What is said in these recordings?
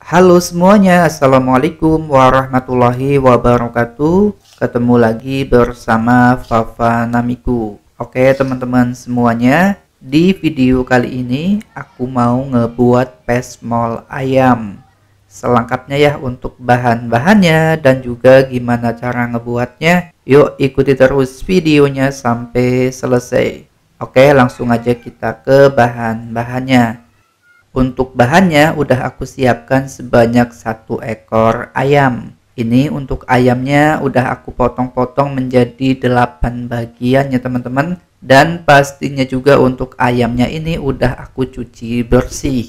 Halo semuanya, Assalamualaikum warahmatullahi wabarakatuh. Ketemu lagi bersama Fafa Namiku. Oke teman-teman semuanya, di video kali ini aku mau ngebuat pesmol ayam. Selengkapnya ya untuk bahan-bahannya dan juga gimana cara ngebuatnya. Yuk ikuti terus videonya sampai selesai. Oke, langsung aja kita ke bahan-bahannya. Untuk bahannya udah aku siapkan sebanyak 1 ekor ayam. Ini untuk ayamnya udah aku potong-potong menjadi 8 bagian ya teman-teman. Dan pastinya juga untuk ayamnya ini udah aku cuci bersih.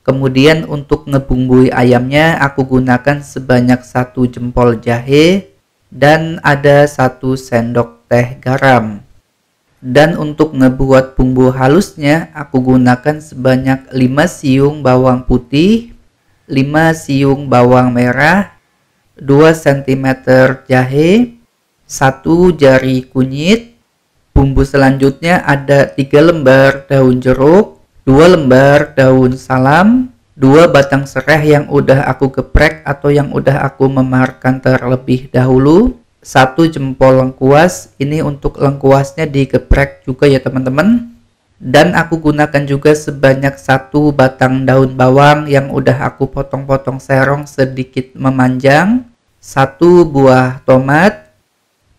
Kemudian untuk ngebumbui ayamnya aku gunakan sebanyak 1 jempol jahe dan ada 1 sendok teh garam. Dan untuk ngebuat bumbu halusnya aku gunakan sebanyak 5 siung bawang putih, 5 siung bawang merah, 2 cm jahe, 1 jari kunyit. Bumbu selanjutnya ada 3 lembar daun jeruk, 2 lembar daun salam, 2 batang serai yang udah aku geprek atau yang udah aku memarkan terlebih dahulu, 1 jempol lengkuas. Ini untuk lengkuasnya digeprek juga ya teman-teman. Dan aku gunakan juga sebanyak 1 batang daun bawang yang udah aku potong-potong serong sedikit memanjang, 1 buah tomat,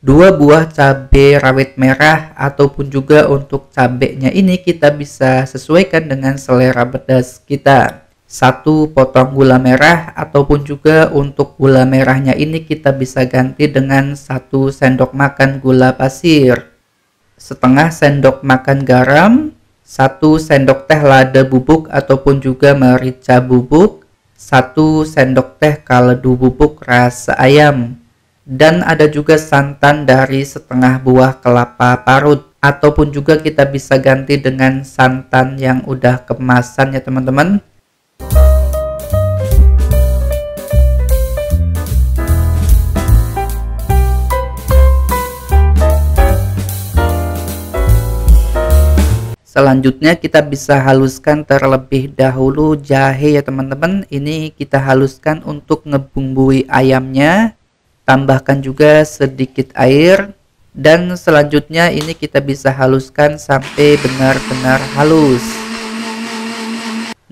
2 buah cabai rawit merah ataupun juga untuk cabenya ini kita bisa sesuaikan dengan selera pedas kita. 1 potong gula merah ataupun juga untuk gula merahnya ini kita bisa ganti dengan 1 sendok makan gula pasir, setengah sendok makan garam, 1 sendok teh lada bubuk ataupun juga merica bubuk, 1 sendok teh kaldu bubuk rasa ayam, dan ada juga santan dari setengah buah kelapa parut ataupun juga kita bisa ganti dengan santan yang udah kemasan ya teman-teman. Selanjutnya kita bisa haluskan terlebih dahulu jahe ya teman-teman. Ini kita haluskan untuk ngebumbui ayamnya. Tambahkan juga sedikit air. Dan selanjutnya ini kita bisa haluskan sampai benar-benar halus.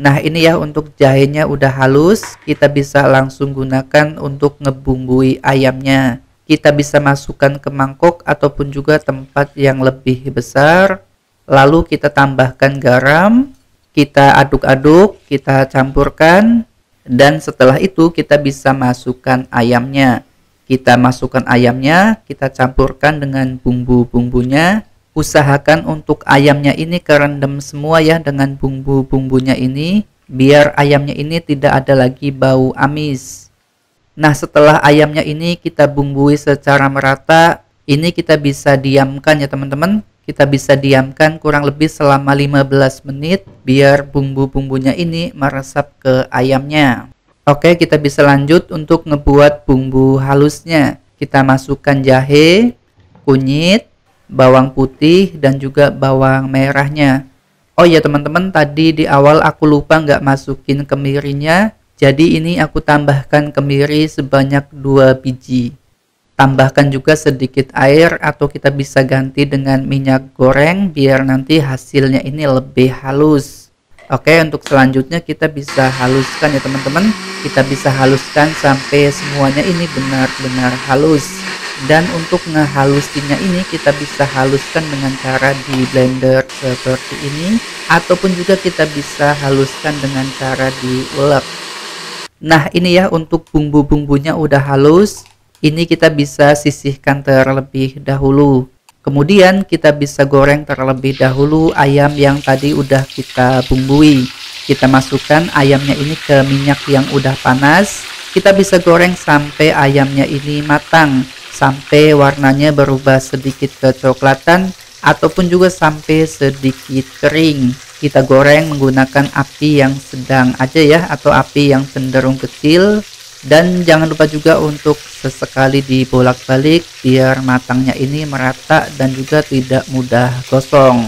Nah ini ya untuk jahenya udah halus. Kita bisa langsung gunakan untuk ngebumbui ayamnya. Kita bisa masukkan ke mangkok ataupun juga tempat yang lebih besar. Lalu kita tambahkan garam, kita aduk-aduk, kita campurkan, dan setelah itu kita bisa masukkan ayamnya. Kita masukkan ayamnya, kita campurkan dengan bumbu-bumbunya. Usahakan untuk ayamnya ini kerendam semua ya dengan bumbu-bumbunya ini, biar ayamnya ini tidak ada lagi bau amis. Nah setelah ayamnya ini kita bumbui secara merata, ini kita bisa diamkan ya teman-teman. Kita bisa diamkan kurang lebih selama 15 menit biar bumbu-bumbunya ini meresap ke ayamnya. Oke, kita bisa lanjut untuk ngebuat bumbu halusnya. Kita masukkan jahe, kunyit, bawang putih, dan juga bawang merahnya. Oh ya teman-teman, tadi di awal aku lupa nggak masukin kemirinya. Jadi ini aku tambahkan kemiri sebanyak 2 biji. Tambahkan juga sedikit air atau kita bisa ganti dengan minyak goreng biar nanti hasilnya ini lebih halus. Oke, untuk selanjutnya kita bisa haluskan ya teman-teman. Kita bisa haluskan sampai semuanya ini benar-benar halus. Dan untuk ngehalusinnya ini kita bisa haluskan dengan cara di blender seperti ini. Ataupun juga kita bisa haluskan dengan cara diulek. Nah ini ya untuk bumbu-bumbunya udah halus. Ini kita bisa sisihkan terlebih dahulu. Kemudian kita bisa goreng terlebih dahulu ayam yang tadi udah kita bumbui. Kita masukkan ayamnya ini ke minyak yang udah panas. Kita bisa goreng sampai ayamnya ini matang. Sampai warnanya berubah sedikit kecoklatan. Ataupun juga sampai sedikit kering. Kita goreng menggunakan api yang sedang aja ya. Atau api yang cenderung kecil. Dan jangan lupa juga untuk sesekali dibolak-balik biar matangnya ini merata dan juga tidak mudah gosong.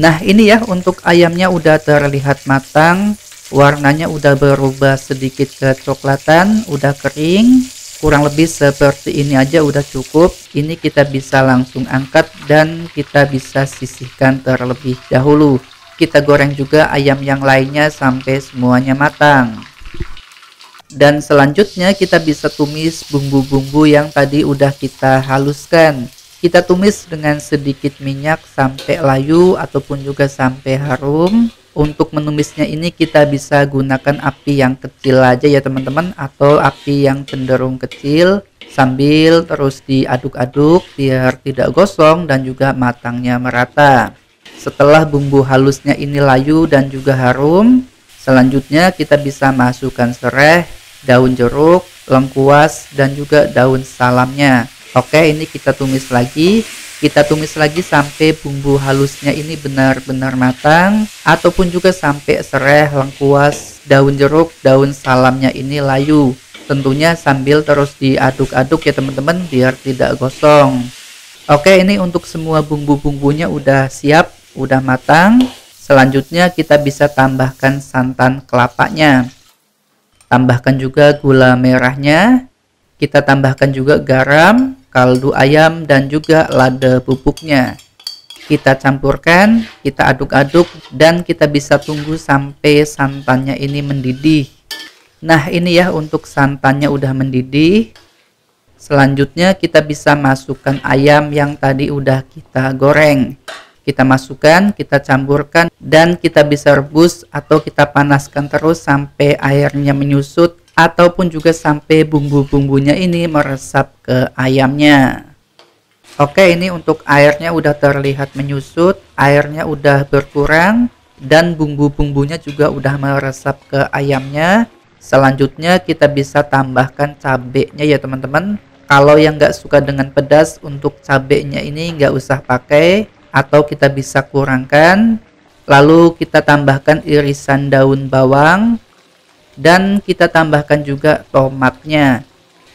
Nah ini ya untuk ayamnya udah terlihat matang. warnanya udah berubah sedikit kecoklatan, udah kering. Kurang lebih seperti ini aja udah cukup. Ini kita bisa langsung angkat dan kita bisa sisihkan terlebih dahulu. Kita goreng juga ayam yang lainnya sampai semuanya matang. Dan selanjutnya kita bisa tumis bumbu-bumbu yang tadi udah kita haluskan. Kita tumis dengan sedikit minyak sampai layu ataupun juga sampai harum. Untuk menumisnya ini kita bisa gunakan api yang kecil aja ya teman-teman, atau api yang cenderung kecil, sambil terus diaduk-aduk biar tidak gosong dan juga matangnya merata. Setelah bumbu halusnya ini layu dan juga harum, selanjutnya kita bisa masukkan serai, daun jeruk, lengkuas, dan juga daun salamnya. Oke, ini kita tumis lagi. Kita tumis lagi sampai bumbu halusnya ini benar-benar matang, ataupun juga sampai serai, lengkuas, daun jeruk, daun salamnya ini layu. Tentunya sambil terus diaduk-aduk ya teman-teman biar tidak gosong. Oke, ini untuk semua bumbu-bumbunya udah siap, udah matang. Selanjutnya kita bisa tambahkan santan kelapanya. Tambahkan juga gula merahnya. Kita tambahkan juga garam, kaldu ayam, dan juga lada bubuknya. Kita campurkan, kita aduk-aduk, dan kita bisa tunggu sampai santannya ini mendidih. Nah, ini ya untuk santannya udah mendidih. Selanjutnya kita bisa masukkan ayam yang tadi udah kita goreng. Kita masukkan, kita campurkan, dan kita bisa rebus atau kita panaskan terus sampai airnya menyusut, ataupun juga sampai bumbu-bumbunya ini meresap ke ayamnya. Oke, ini untuk airnya udah terlihat menyusut, airnya udah berkurang, dan bumbu-bumbunya juga udah meresap ke ayamnya. Selanjutnya kita bisa tambahkan cabenya ya teman-teman. Kalau yang nggak suka dengan pedas, untuk cabenya ini nggak usah pakai, atau kita bisa kurangkan. Lalu kita tambahkan irisan daun bawang, dan kita tambahkan juga tomatnya.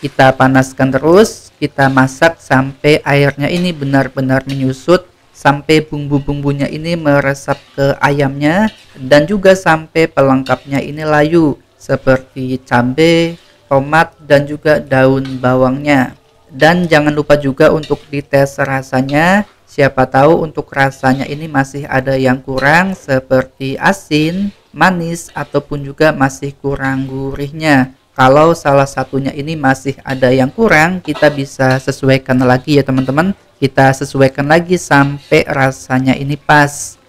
Kita panaskan terus, kita masak sampai airnya ini benar-benar menyusut, sampai bumbu-bumbunya ini meresap ke ayamnya, dan juga sampai pelengkapnya ini layu seperti cabai, tomat, dan juga daun bawangnya. Dan jangan lupa juga untuk dites rasanya. Siapa tahu untuk rasanya ini masih ada yang kurang seperti asin, manis, ataupun juga masih kurang gurihnya. Kalau salah satunya ini masih ada yang kurang, kita bisa sesuaikan lagi ya teman-teman. Kita sesuaikan lagi sampai rasanya ini pas.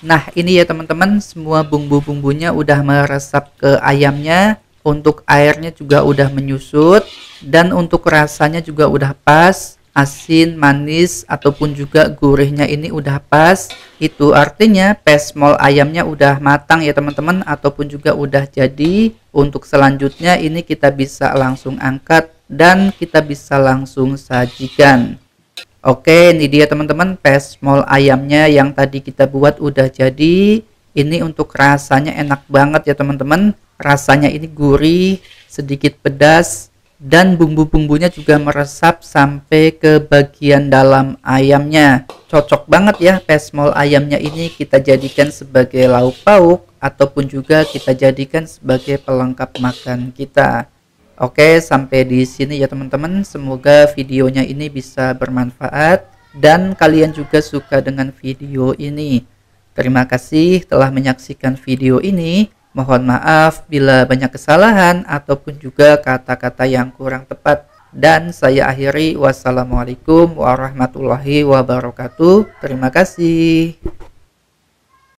Nah, ini ya teman-teman, semua bumbu-bumbunya udah meresap ke ayamnya. Untuk airnya juga udah menyusut, dan untuk rasanya juga udah pas. Asin, manis, ataupun juga gurihnya ini udah pas. Itu artinya pesmol ayamnya udah matang ya teman-teman, ataupun juga udah jadi. Untuk selanjutnya ini kita bisa langsung angkat dan kita bisa langsung sajikan. Oke, ini dia teman-teman, pesmol ayamnya yang tadi kita buat udah jadi. Ini untuk rasanya enak banget ya teman-teman. Rasanya ini gurih, sedikit pedas, dan bumbu-bumbunya juga meresap sampai ke bagian dalam ayamnya. Cocok banget ya pesmol ayamnya ini kita jadikan sebagai lauk pauk, ataupun juga kita jadikan sebagai pelengkap makan kita. Oke, sampai di sini ya teman-teman. Semoga videonya ini bisa bermanfaat dan kalian juga suka dengan video ini. Terima kasih telah menyaksikan video ini. Mohon maaf bila banyak kesalahan ataupun juga kata-kata yang kurang tepat. Dan saya akhiri, wassalamualaikum warahmatullahi wabarakatuh. Terima kasih.